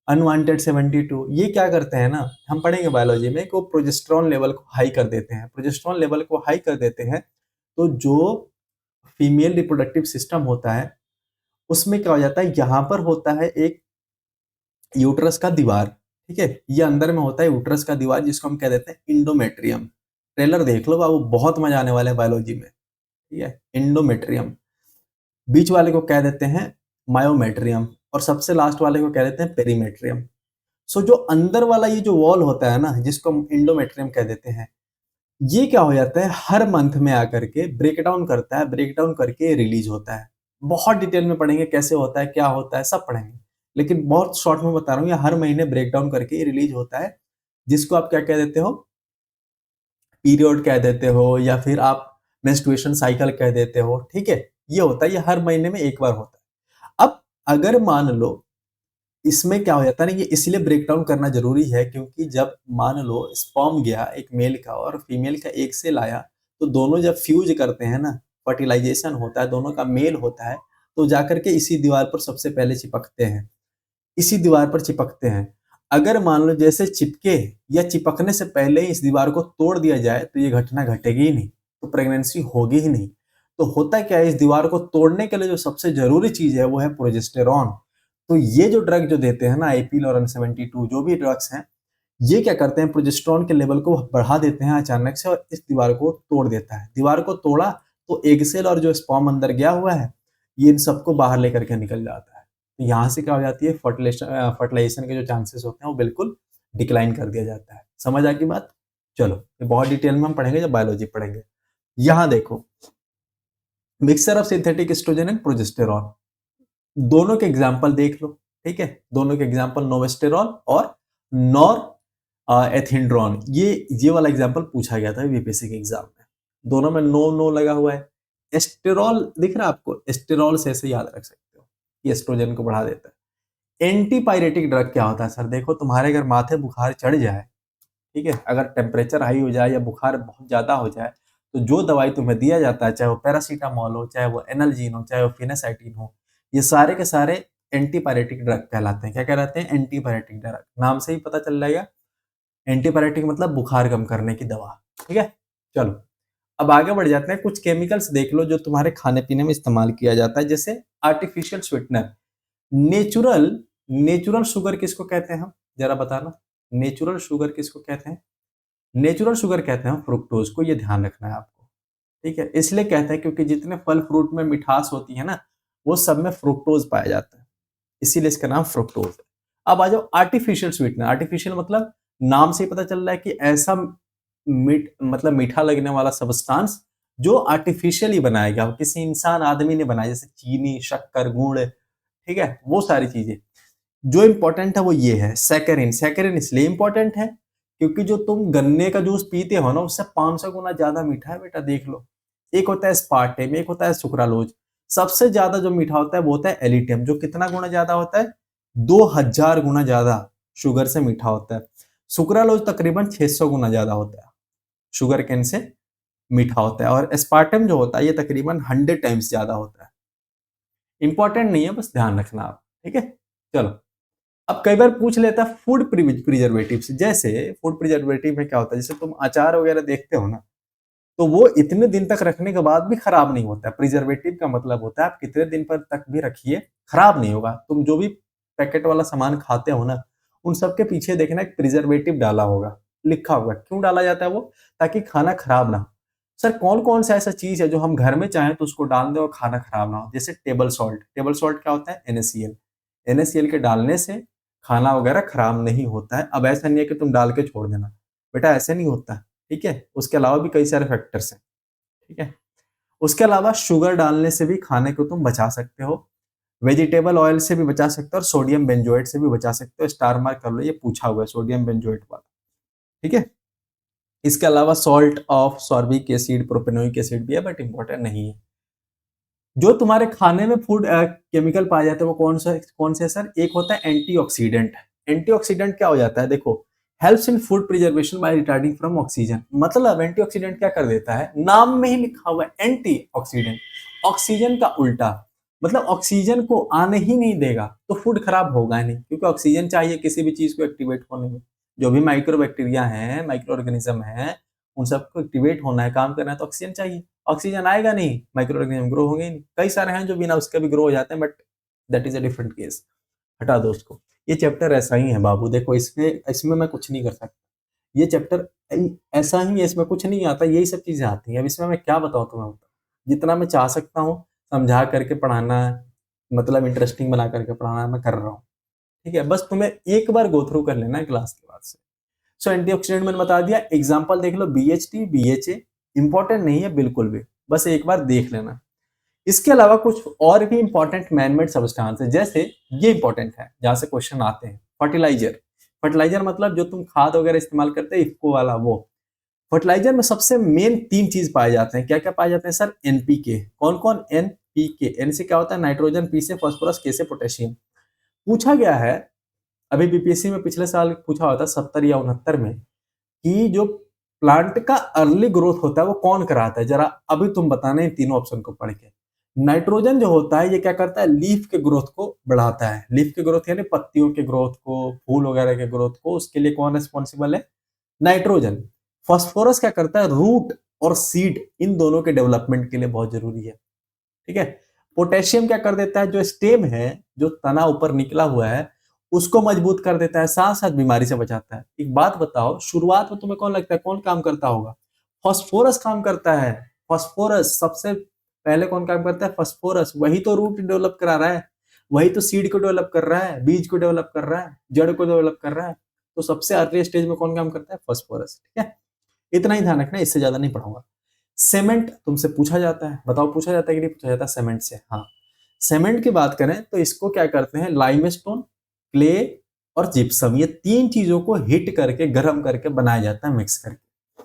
अनवांटेड 72, ये क्या करते हैं ना, हम पढ़ेंगे बायोलॉजी में कि वो प्रोजेस्टेरॉन लेवल को हाई कर देते हैं। प्रोजेस्टेरॉन लेवल को हाई कर देते हैं तो जो फीमेल रिप्रोडक्टिव सिस्टम होता है उसमें क्या हो जाता है, यहाँ पर होता है एक यूट्रस का दीवार, ठीक है। ये अंदर में होता है यूट्रस का दीवार, जिसको हम कह देते हैं इंडोमेट्रियम। ट्रेलर देख लो बाबू, बहुत मजा आने वाला है बायोलॉजी में, ठीक है। इंडोमेट्रियम, बीच वाले को कह देते हैं मायोमेट्रियम, और सबसे लास्ट वाले को कह देते हैं पेरीमेट्रियम। सो जो अंदर वाला ये जो वॉल होता है ना, जिसको हम इंडोमेट्रियम कह देते हैं, ये क्या हो जाता है, हर मंथ में आकर के ब्रेक डाउन करता है, ब्रेक डाउन करके रिलीज होता है। बहुत डिटेल में पढ़ेंगे कैसे होता है, क्या होता है, सब पढ़ेंगे, लेकिन बहुत शॉर्ट में बता रहा हूँ, ये हर महीने ब्रेक डाउन करके रिलीज होता है, जिसको आप क्या कह देते हो, पीरियड कह देते हो, या फिर आप मेंस्ट्रुएशन साइकिल कह देते हो, ठीक है। ये होता है, ये हर महीने में एक बार होता है। अब अगर मान लो इसमें क्या हो जाता है ना, ये इसलिए ब्रेक डाउन करना जरूरी है क्योंकि जब मान लो स्पर्म गया एक मेल का और फीमेल का एक सेल आया, तो दोनों जब फ्यूज करते हैं ना, फर्टिलाइजेशन होता है, दोनों का मेल होता है, तो जाकर के इसी दीवार पर सबसे पहले चिपकते हैं, इसी दीवार पर चिपकते हैं। अगर मान लो जैसे चिपके या चिपकने से पहले ही इस दीवार को तोड़ दिया जाए तो ये घटना घटेगी ही नहीं, तो प्रेगनेंसी होगी ही नहीं। तो होता क्या है, इस दीवार को तोड़ने के लिए जो सबसे जरूरी चीज है वो है प्रोजेस्टेरॉन। तो ये जो ड्रग जो देते हैं ना, आईपील और अन72, जो भी ड्रग्स हैं, ये क्या करते हैं, प्रोजेस्टेरॉन के लेवल को बढ़ा देते हैं अचानक से, और इस दीवार को तोड़ देता है। दीवार को तोड़ा तो एग सेल और जो स्पर्म अंदर गया हुआ है, ये इन सबको बाहर लेकर के निकल जाता है। तो यहाँ से क्या हो जाती है, फर्टिलाइजेशन के जो चांसेस होते हैं वो बिल्कुल डिक्लाइन कर दिया जाता है। समझ आ गई बात। चलो ये बहुत डिटेल में हम पढ़ेंगे जब बायोलॉजी पढ़ेंगे। यहाँ देखो, mixture of synthetic oestrogen and progesterone, दोनों के एग्जाम्पल देख लो, ठीक है। दोनों के एग्जाम्पल नोवेस्टेरॉल और नॉर एथिंड्रॉन, ये वाला एग्जाम्पल पूछा गया था बीपीएससी के एग्जाम में। दोनों में नो नो लगा हुआ है। एस्टेरॉल दिख रहा है आपको, एस्टेरॉल से ऐसे याद रख सकते हो, ये एस्ट्रोजन को बढ़ा देता है। एंटीपायरेटिक ड्रग क्या होता है सर? देखो तुम्हारे अगर माथे बुखार चढ़ जाए, ठीक है, अगर टेम्परेचर हाई हो जाए या बुखार बहुत ज्यादा हो जाए, तो जो दवाई तुम्हें दिया जाता है, चाहे वो पैरासीटामोल हो, चाहे वो एनाल्जीन हो, चाहे वो फिनेसाइटिन हो, ये सारे के सारे एंटीपायरेटिक ड्रग कहलाते हैं। क्या कहलाते हैं? Antipyretic drug. नाम से ही पता चल जाएगा, एंटीपायरेटिक मतलब बुखार कम करने की दवा। ठीक है, चलो अब आगे बढ़ जाते हैं। कुछ केमिकल्स देख लो जो तुम्हारे खाने पीने में इस्तेमाल किया जाता है, जैसे artificial sweetener. Natural natural sugar किसको कहते हैं हम? जरा बताना, नेचुरल शुगर किसको कहते हैं? नेचुरल शुगर कहते हैं फ्रुक्टोज को, ये ध्यान रखना है आपको। ठीक है, इसलिए कहते हैं क्योंकि जितने फल फ्रूट में मिठास होती है ना, वो सब में फ्रुक्टोज पाया जाता है, इसीलिए इसका नाम फ्रुक्टोज है। अब आ जाओ आर्टिफिशियल स्वीटनर। आर्टिफिशियल मतलब नाम से ही पता चल रहा है कि ऐसा मतलब मीठा लगने वाला सब्सटेंस जो आर्टिफिशियली बनाया गया हो, किसी इंसान आदमी ने बनाया, जैसे चीनी, शक्कर, गुड़, ठीक है, वो सारी चीजें। जो इंपॉर्टेंट है वो ये है सैकरिन। सैकरिन इसलिए इंपॉर्टेंट है क्योंकि जो तुम गन्ने का जूस पीते हो ना, उससे 500 गुना ज्यादा मीठा है बेटा, देख लो। एक होता है स्पार्टेम, एक होता है सुक्रालोज। सबसे ज्यादा जो मीठा होता है वो होता है एलिटियम, जो कितना गुना ज्यादा होता है? 2000 गुना ज्यादा शुगर से मीठा होता है। सुक्रालोज तकरीबन 600 गुना ज्यादा होता है, शुगर केन से मीठा होता है। और एस्पार्टम जो होता है ये तकरीबन 100 टाइम्स ज्यादा होता है। इंपॉर्टेंट नहीं है, बस ध्यान रखना आप। ठीक है, चलो अब कई बार पूछ लेता है फूड प्रिजर्वेटिव। जैसे फूड प्रिजर्वेटिव में क्या होता है, जैसे तुम अचार वगैरह देखते हो ना, तो वो इतने दिन तक रखने के बाद भी खराब नहीं होता है। प्रिजर्वेटिव का मतलब होता है आप कितने दिन पर तक भी रखिए, खराब नहीं होगा। तुम जो भी पैकेट वाला सामान खाते हो ना, उन सब के पीछे देखना एक प्रिजर्वेटिव डाला होगा, लिखा होगा। क्यों डाला जाता है वो? ताकि खाना खराब ना हो। सर कौन कौन सा ऐसा चीज है जो हम घर में चाहें तो उसको डाल दें और खाना खराब ना हो? जैसे टेबल सॉल्ट। टेबल सॉल्ट क्या होता है? NaCl। NaCl के डालने से खाना वगैरह खराब नहीं होता है। अब ऐसा नहीं है कि तुम डाल के छोड़ देना, बेटा ऐसे नहीं होता। ठीक है, उसके अलावा भी कई सारे फैक्टर्स हैं। ठीक है, उसके अलावा शुगर डालने से भी खाने को तुम बचा सकते हो, वेजिटेबल ऑयल से भी बचा सकते हो, और सोडियम बेंजोएट से भी बचा सकते हो। स्टार मार्क कर लो, ये पूछा हुआ है सोडियम बेंजोएट वाला। ठीक है, इसके अलावा salt of sorbic acid, propanoic acid भी है, बट इंपॉर्टेंट नहीं है। जो तुम्हारे खाने में फूड केमिकल पाए जाते हैं वो कौन से सर? एक होता है एंटीऑक्सीडेंट। एंटीऑक्सीडेंट क्या हो जाता है? देखो, helps in food preservation bye retarding from oxygen. मतलब एंटीऑक्सीडेंट क्या कर देता है? नाम में ही लिखा हुआ है एंटीऑक्सीडेंट, ऑक्सीजन का उल्टा। मतलब ऑक्सीजन को आने ही नहीं देगा तो फूड खराब होगा नहीं, क्योंकि ऑक्सीजन चाहिए किसी भी चीज को एक्टिवेट होने में। जो भी माइक्रो बैक्टीरिया है, माइक्रो ऑर्गेनिज्म है, उन सबको एक्टिवेट होना है, काम करना है, तो ऑक्सीजन चाहिए। ऑक्सीजन आएगा नहीं, माइक्रो ऑर्गेनिज्म ग्रो होंगे ही नहीं। कई सारे हैं जो बिना उसके भी ग्रो हो जाते हैं, but that is a different case, हटा दो उसको। ये चैप्टर ऐसा ही है बाबू, देखो इसमें इसमें मैं कुछ नहीं कर सकता। ये चैप्टर ऐसा ही है, इसमें कुछ नहीं आता, यही सब चीजें आती हैं। अब इसमें मैं क्या बताऊं तुम्हें? बताओ, जितना मैं चाह सकता हूँ समझा करके पढ़ाना, मतलब इंटरेस्टिंग बना करके पढ़ाना मैं कर रहा हूँ। ठीक है, बस तुम्हें एक बार गो थ्रू कर लेना है क्लास के बाद से। सो एंटीऑक्सीडेंट मैंने बता दिया, एग्जांपल देख लो, BHT, BHA। इंपॉर्टेंट नहीं है बिल्कुल भी, बस एक बार देख लेना। इसके अलावा कुछ और भी इंपॉर्टेंट मैनमेड सब्सटेंस है, जैसे ये इंपॉर्टेंट है, जहां से क्वेश्चन आते हैं। फर्टिलाइजर। फर्टिलाइजर मतलब जो तुम खाद वगैरह इस्तेमाल करते हैं, इफको वाला वो। फर्टिलाइजर में सबसे मेन 3 चीज पाए जाते हैं। क्या क्या पाए जाते हैं सर? NPK। कौन कौन? NPK। N से क्या होता है? नाइट्रोजन, P से फास्फोरस, K से पोटेशियम। पूछा गया है अभी बीपीएससी में, पिछले साल पूछा हुआ था 70 या 69 में, कि जो प्लांट का अर्ली ग्रोथ होता है वो कौन कराता है? जरा अभी तुम बताना इन तीनों ऑप्शन को पढ़ के। नाइट्रोजन जो होता है ये क्या करता है? लीफ के ग्रोथ को बढ़ाता है। लीफ के ग्रोथ यानी पत्तियों के ग्रोथ को, फूल वगैरह के ग्रोथ को, उसके लिए कौन रिस्पॉन्सिबल है? नाइट्रोजन। फास्फोरस क्या करता है? रूट और सीड, इन दोनों के डेवलपमेंट के लिए बहुत जरूरी है। ठीक है। पोटेशियम क्या कर देता है? जो स्टेम है, जो तना ऊपर निकला हुआ है, उसको मजबूत कर देता है, साथ साथ बीमारी से बचाता है। एक बात बताओ, शुरुआत में तुम्हें कौन लगता है कौन काम करता होगा? फास्फोरस काम करता है। फास्फोरस सबसे पहले कौन काम करता है? फास्फोरस। वही तो रूट डेवलप करा रहा है, वही तो सीड को डेवलप कर रहा है, बीज को डेवलप कर रहा है, जड़ को डेवलप कर रहा है। तो सबसे अर्ली स्टेज में कौन काम करता है? फास्फोरस। ठीक है, इतना ही ध्यान रखना, इससे ज्यादा नहीं पढ़ाऊंगा। सीमेंट तुमसे पूछा जाता है, बताओ पूछा जाता है कि नहीं पूछा जाता सीमेंट से? हाँ, सीमेंट की बात करें तो इसको क्या करते हैं? लाइमस्टोन, क्ले और जिप्सम, ये 3 चीजों को हिट करके, गर्म करके बनाया जाता है, मिक्स करके।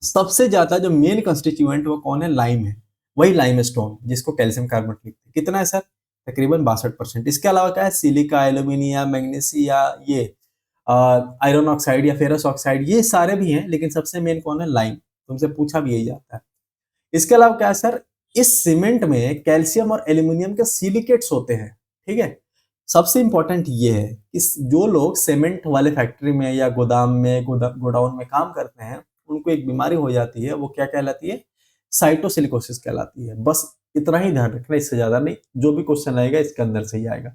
सबसे ज्यादा जो मेन कंस्टिट्यूएंट वो कौन है? लाइम है, वही लाइमस्टोन, जिसको कैल्शियम कार्बोनेट लिखते हैं। कितना है सर? तकरीबन 62%। इसके अलावा क्या है, सिलिका, एल्यूमिनियम, मैग्नीशिया, ये आयरन ऑक्साइड या फेरस ऑक्साइड, ये सारे भी हैं, लेकिन सबसे मेन कौन है, लाइम। तुमसे पूछा भी यही जाता है। इसके अलावा क्या है सर, इस सीमेंट में कैल्शियम और एल्यूमिनियम के सिलिकेट्स होते हैं। ठीक है, सबसे इंपॉर्टेंट ये है कि जो लोग सीमेंट वाले फैक्ट्री में या गोदाम में गोडाउन में काम करते हैं, उनको एक बीमारी हो जाती है, वो क्या कहलाती है, साइटोसिलिकोसिस कहलाती है। बस इतना ही ध्यान रखना, इससे ज्यादा नहीं। जो भी क्वेश्चन आएगा इसके अंदर से ही आएगा।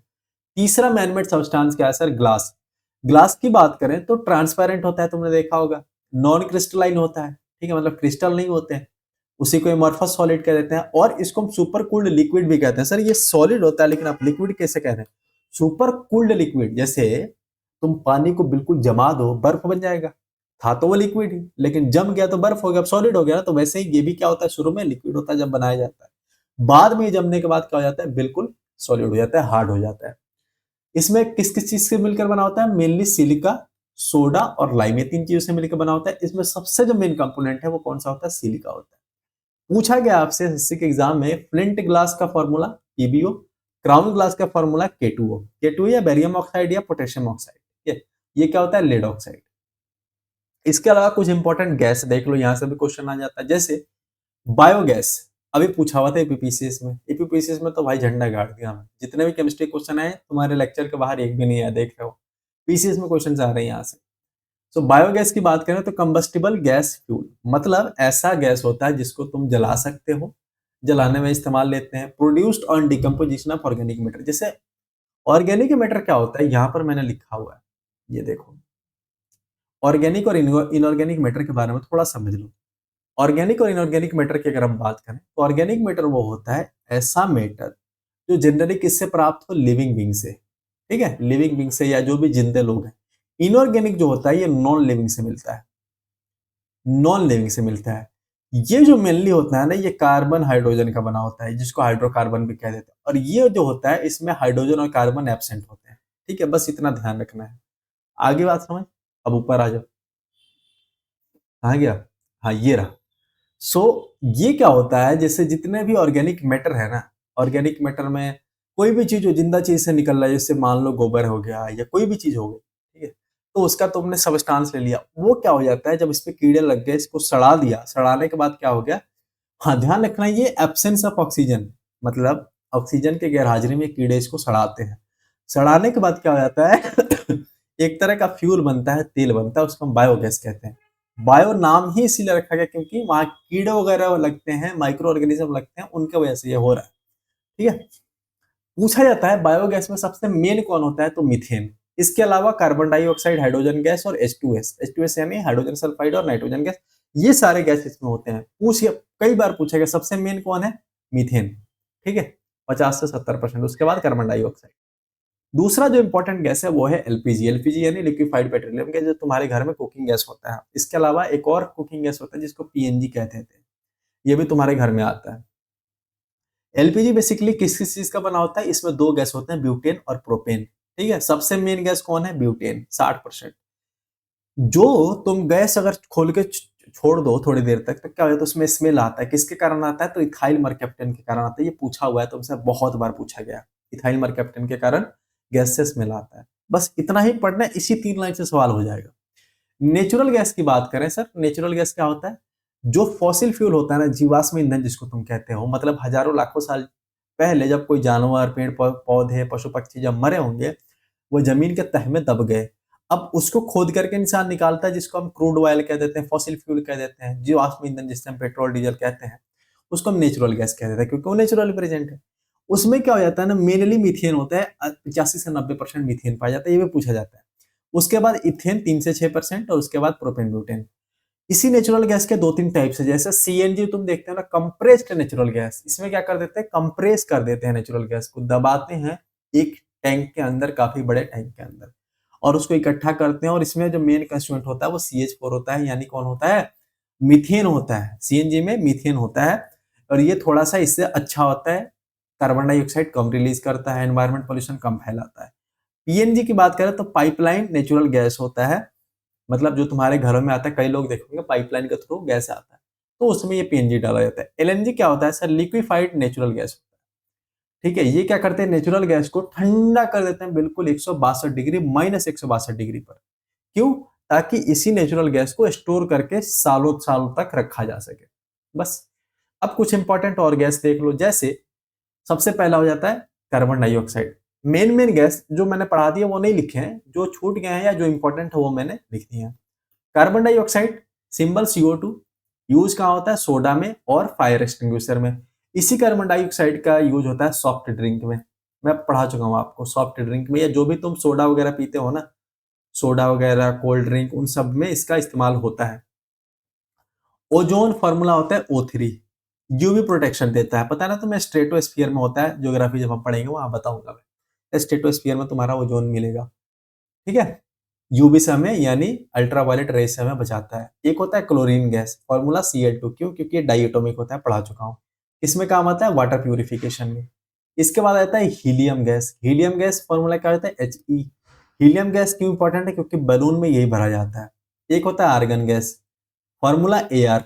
तीसरा मैनमेड सब्सटेंस क्या है सर, ग्लास। ग्लास की बात करें तो ट्रांसपेरेंट होता है, तुमने देखा होगा। नॉन क्रिस्टलाइन होता है, ठीक है, मतलब क्रिस्टल नहीं होते हैं। उसी को एमॉर्फस सॉलिड कह देते हैं, और इसको हम सुपर कूल्ड लिक्विड भी कहते हैं। सर ये सॉलिड होता है, लेकिन आप लिक्विड कैसे कह रहे हैं, सुपर कूल्ड लिक्विड। जैसे तुम पानी को बिल्कुल जमा दो, बर्फ बन जाएगा। था तो वो लिक्विड ही, लेकिन जम गया तो बर्फ हो गया, अब सॉलिड हो गया ना। तो वैसे ही ये भी क्या होता है, शुरू में लिक्विड होता है जब बनाया जाता है, बाद में जमने के बाद क्या हो जाता है, बिल्कुल सॉलिड हो जाता है, हार्ड हो जाता है। इसमें किस किस चीज से मिलकर बना होता है, मेनली सिलिका, सोडा और लाइम, ये तीन चीजों से मिलकर बना होता है। इसमें सबसे जो मेन कंपोनेंट है वो कौन सा होता है, सिलिका होता है। पूछा गया आपसे एसएससी के एग्जाम में, फ्लिंट ग्लास का फॉर्मूला पीबीओ, क्राउन ग्लास का फॉर्मूला के2ओ। के2 या बेरियम ऑक्साइड या पोटेशियम ऑक्साइड, ठीक है, ये क्या होता है, लेड ऑक्साइड। इसके अलावा कुछ इंपॉर्टेंट गैस देख लो, यहां से भी क्वेश्चन आ जाता है, जैसे बायोगैस। अभी पूछा हुआ था एपीपीसीएस में। एपीपीसीएस में तो भाई झंडा गाड़ दिया हमें, जितने भी केमिस्ट्री क्वेश्चन आए तुम्हारे लेक्चर के बाहर एक भी नहीं आया, देख रहे हो। पीसीएस में क्वेश्चन आ रहे हैं यहाँ से। तो बायोगैस की बात करें तो कंबस्टिबल गैस फ्यूल, मतलब ऐसा गैस होता है जिसको तुम जला सकते हो, जलाने में इस्तेमाल लेते हैं। Produced on decomposition of organic matter. जैसे ऑर्गेनिक मैटर क्या होता है, यहां पर मैंने लिखा हुआ है, ये देखो। ऑर्गेनिक और इनऑर्गेनिक मैटर के बारे में थोड़ा समझ लो। ऑर्गेनिक और इनऑर्गेनिक मैटर की अगर हम बात करें तो ऑर्गेनिक मैटर वो होता है ऐसा मैटर जो जनरली किससे प्राप्त हो, लिविंग बींग से, ठीक है, लिविंग बींग से या जो भी जिंदे लोग हैं। इनऑर्गेनिक जो होता है ये नॉन लिविंग से मिलता है, नॉन लिविंग से मिलता है। ये जो मेनली होता है ना, ये कार्बन हाइड्रोजन का बना होता है, जिसको हाइड्रोकार्बन भी कह देते हैं। और ये जो होता है इसमें हाइड्रोजन और कार्बन एब्सेंट होते हैं, ठीक है, बस इतना ध्यान रखना है। आगे बात समझ। अब ऊपर आ जाओ, कहाँ गया, हाँ ये रहा। सो ये क्या होता है, जैसे जितने भी ऑर्गेनिक मैटर है ना, ऑर्गेनिक मैटर में कोई भी चीज जो जिंदा चीज से निकल रहा है, जैसे मान लो गोबर हो गया या कोई भी चीज हो गई, ठीक है, तो उसका तुमने सब्सटेंस ले लिया, वो क्या हो जाता है, जब इस पे कीड़े लग गए, इसको सड़ा दिया, सड़ाने के बाद क्या हो गया, हाँ ध्यान रखना, ये एब्सेंस ऑफ ऑक्सीजन, मतलब ऑक्सीजन के गैर हाजिरी में कीड़े इसको सड़ाते हैं। सड़ाने के बाद क्या हो जाता है एक तरह का फ्यूल बनता है, तेल बनता है, उसको हम बायोगैस कहते हैं। बायो नाम ही इसीलिए रखा गया क्योंकि वहां कीड़े वगैरह लगते हैं, माइक्रो ऑर्गेनिज्म लगते हैं, उनके वजह से ये हो रहा है, ठीक है। पूछा जाता है बायोगैस में सबसे मेन कौन होता है, तो मीथेन। इसके अलावा कार्बन डाइऑक्साइड, हाइड्रोजन गैस और H2S। H2S यानी हाइड्रोजन सल्फाइड और नाइट्रोजन गैस, ये सारे गैस इसमें होते हैं। कई बार पूछा गया सबसे मेन कौन है, मीथेन, ठीक है, 50 से 70%। उसके बाद कार्बन डाइऑक्साइड। दूसरा जो इंपॉर्टेंट गैस है वो है एलपीजी। एलपीजी यानी लिक्विफाइड पेट्रोलियम गैस, जो तुम्हारे घर में कुकिंग गैस होता है। इसके अलावा एक और कुकिंग गैस होता है जिसको पीएनजी कहते हैं, ये भी तुम्हारे घर में आता है। एलपीजी बेसिकली किस किस चीज का बना होता है, इसमें दो गैस होते हैं, ब्यूटेन और प्रोपेन, ठीक है। सबसे मेन गैस कौन है, ब्यूटेन, 60%। जो तुम गैस अगर खोल के छोड़ दो थोड़ी देर तक तो क्या हो जाता है, उसमें स्मेल आता है। किसके कारण आता है, तो इथाइल मरकैप्टन के कारण आता है। ये पूछा हुआ है तुमसे, बहुत बार पूछा गया, इथाइल मरकैप्टन के कारण गैस से स्मेल आता है। बस इतना ही पढ़ना है, इसी 3 लाइन से सवाल हो जाएगा। नेचुरल गैस की बात करें सर, नेचुरल गैस क्या होता है, जो फॉसिल फ्यूल होता है ना, जीवाश्म ईंधन जिसको तुम कहते हो, मतलब हजारों लाखों साल पहले जब कोई जानवर, पेड़ पौधे, पशु पक्षी जब मरे होंगे, वो जमीन के तह में दब गए। अब उसको खोद करके इंसान निकालता है, जिसको हम क्रूड ऑयल कह देते हैं, फॉसिल फ्यूल कह देते हैं, जीवाश्म ईंधन जिससे हम पेट्रोल डीजल कहते हैं, उसको हम नेचुरल गैस कह देते हैं क्योंकि वो नेचुरली प्रेजेंट है। उसमें क्या हो जाता है ना, मेनली मीथेन होता है, 85 से 90% मीथेन पाया जाता है, ये भी पूछा जाता है। उसके बाद इथेन 3 से 6% और उसके बाद प्रोपेन ब्यूटेन। इसी नेचुरल गैस के 2-3 टाइप्स है, जैसे सीएनजी तुम देखते हो ना, कंप्रेस्ड नेचुरल गैस। इसमें क्या कर देते हैं, कंप्रेस कर देते हैं नेचुरल गैस को, दबाते हैं एक टैंक के अंदर, काफी बड़े टैंक के अंदर, और उसको इकट्ठा करते हैं। और इसमें जो मेन कंस्टिट्यूएंट होता है वो CH4 होता है, यानी कौन होता है, मीथेन होता है। सीएनजी में मीथेन होता है, और ये थोड़ा सा इससे अच्छा होता है, कार्बन डाइऑक्साइड कम रिलीज करता है, एनवायरमेंट पोल्यूशन कम फैलाता है। पीएनजी की बात करें तो पाइपलाइन नेचुरल गैस होता है, मतलब जो तुम्हारे घरों में आता है, कई लोग देखोगे पाइपलाइन के थ्रू गैस आता है, तो उसमें ये पीएनजी डाला जाता है। एलएनजी क्या होता है सर, लिक्विफाइड नेचुरल गैस होता है, ठीक है, ये क्या करते हैं, नेचुरल गैस को ठंडा कर देते हैं बिल्कुल 162 डिग्री, माइनस 162 डिग्री पर। क्यों? ताकि इसी नेचुरल गैस को स्टोर करके सालों सालों तक रखा जा सके। बस। अब कुछ इंपॉर्टेंट और गैस देख लो, जैसे सबसे पहला हो जाता है carbon dioxide. Main main gas जो मैंने पढ़ा दिया वो नहीं लिखे हैं, जो छूट गए हैं या जो इंपॉर्टेंट है वो मैंने लिख दिए हैं। Carbon dioxide symbol CO2, use कहाँ होता है, सोडा में और फायर एक्सटिंग्विशर में। इसी कार्बन डाइऑक्साइड का यूज होता है सॉफ्ट ड्रिंक में। मैं पढ़ा चुका हूँ आपको, सॉफ्ट ड्रिंक में या जो भी तुम सोडा वगैरह पीते हो ना, सोडा वगैरह, कोल्ड ड्रिंक, उन सब में इसका इस्तेमाल होता है। ओजोन फॉर्मूला होता है O3, यूवी प्रोटेक्शन देता है। पता है ना तुम्हें, स्ट्रेटोस्फीयर में होता है, ज्योग्राफी जब हम पढ़ेंगे वहां बताऊंगा मैं। स्ट्रेटोस्फीयर में तुम्हारा ओजोन मिलेगा। ठीक है, यूवी से हमें यानी अल्ट्रावायलेट रेज से हमें बचाता है। एक होता है क्लोरीन गैस, फॉर्मूला Cl2, क्यों? क्योंकि ये डाइएटोमिक होता है, पढ़ा चुका हूँ। इसमें काम आता है वाटर प्यूरिफिकेशन में। इसके बाद आता है helium gas. Helium gas formula क्या होता है, He। हीलियम गैस क्यों इंपॉर्टेंट है, क्योंकि बलून में यही भरा जाता है। एक होता है argon gas, formula Ar।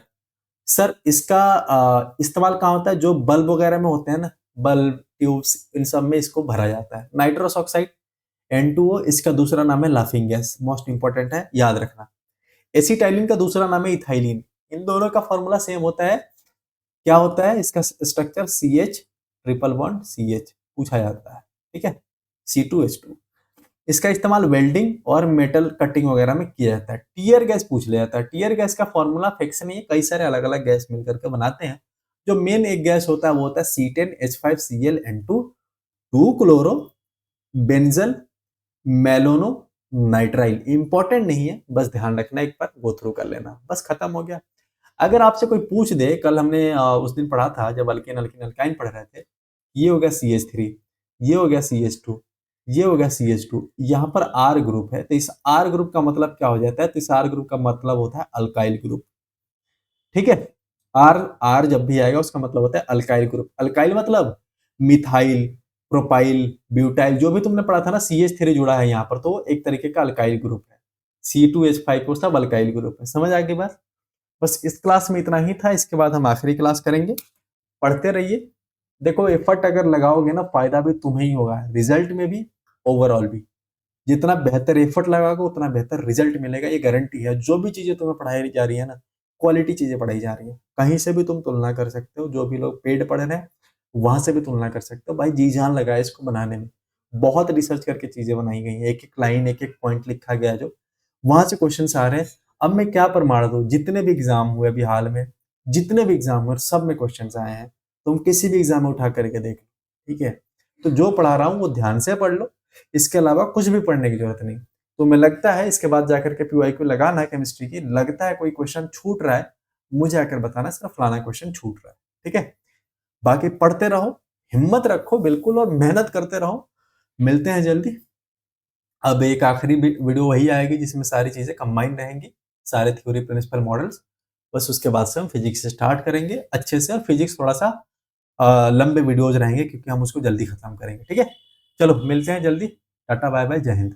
Sir इसका इस्तेमाल कहाँ होता है, जो बल्ब वगैरह में होते हैं ना, बल्ब, ट्यूब्स, इन सब में इसको भरा जाता है। नाइट्रस ऑक्साइड N2O, इसका दूसरा नाम है लाफिंग गैस, मोस्ट इंपॉर्टेंट है, याद रखना। एसिटाइलिन का दूसरा नाम है इथाइलिन। इन दोनों का फॉर्मूला सेम होता है। क्या होता है इसका structure, CH triple bond CH पूछा जाता है। ठीक है, C2H2। इसका इस्तेमाल वेल्डिंग और मेटल कटिंग वगैरह में किया जाता है। टीयर गैस पूछ लिया जाता है। टीयर गैस का फॉर्मूला फिक्स नहीं है, कई सारे अलग अलग गैस मिलकर के बनाते हैं। जो मेन एक गैस होता है वो होता है C10H5Cl N2 2 chlorobenzalmalononitrile. Important नहीं है, बस ध्यान रखना, एक बार गो थ्रू कर लेना, बस खत्म हो गया। अगर आपसे कोई पूछ दे, कल हमने उस दिन पढ़ा था जब अल्केन अल्किन अल्काइन पढ़ रहे थे, ये हो गया CH3, ये हो गया CH2, ये हो गया CH2, यहाँ पर R ग्रुप है, तो इस R ग्रुप का मतलब क्या हो जाता है, तो इस R ग्रुप का मतलब होता है अल्काइल ग्रुप। ठीक है, R जब भी आएगा उसका मतलब होता है अल्काइल ग्रुप। अल्काइल मतलब मिथाइल, प्रोपाइल, ब्यूटाइल, जो भी तुमने पढ़ा था ना, CH3 जुड़ा है यहाँ पर, तो एक तरीके का अल्काइल ग्रुप है। C2H5 को सब अल्काइल ग्रुप है। समझ आ गई बात? बस इस क्लास में इतना ही था, इसके बाद हम आखिरी क्लास करेंगे। पढ़ते रहिए। देखो, एफर्ट अगर लगाओगे ना, फायदा भी तुम्हें ही होगा, रिजल्ट में भी, ओवरऑल भी। जितना बेहतर एफर्ट लगाओगे उतना बेहतर रिजल्ट मिलेगा, ये गारंटी है। जो भी चीजें तुम्हें पढ़ाई जा रही है ना, क्वालिटी चीजें पढ़ाई जा रही है। कहीं से भी तुम तुलना कर सकते हो, जो भी लोग पेड पढ़ रहे हैं वहां से भी तुलना कर सकते हो। भाई जी जान लगाए इसको बनाने में, बहुत रिसर्च करके चीजें बनाई गई हैं, एक एक लाइन, एक एक पॉइंट लिखा गया, जो वहां से क्वेश्चन आ रहे हैं। अब मैं क्या प्रमाण दूं, जितने भी एग्जाम हुए अभी हाल में, जितने भी एग्जाम हुए सब में क्वेश्चन आए हैं। तुम किसी भी एग्जाम में उठा करके देख लो। ठीक है, तो जो पढ़ा रहा हूँ वो ध्यान से पढ़ लो, इसके अलावा कुछ भी पढ़ने की जरूरत नहीं। तो मैं लगता है इसके बाद जाकर के PYQ लगाना है केमिस्ट्री की, लगता है कोई क्वेश्चन छूट रहा है, मुझे आकर बताना सर फलाना क्वेश्चन छूट रहा है। ठीक है, बाकी पढ़ते रहो, हिम्मत रखो बिल्कुल, और मेहनत करते रहो। मिलते हैं जल्दी। अब एक आखिरी वीडियो वही आएगी जिसमें सारी चीजें कंबाइन रहेंगी, सारे थ्योरी प्रिंसिपल मॉडल्स। बस उसके बाद से हम फिजिक्स से स्टार्ट करेंगे अच्छे से, और फिजिक्स थोड़ा सा लंबे वीडियोज रहेंगे क्योंकि हम उसको जल्दी खत्म करेंगे। ठीक है, चलो मिलते हैं जल्दी। टाटा बाय बाय, जय हिंद।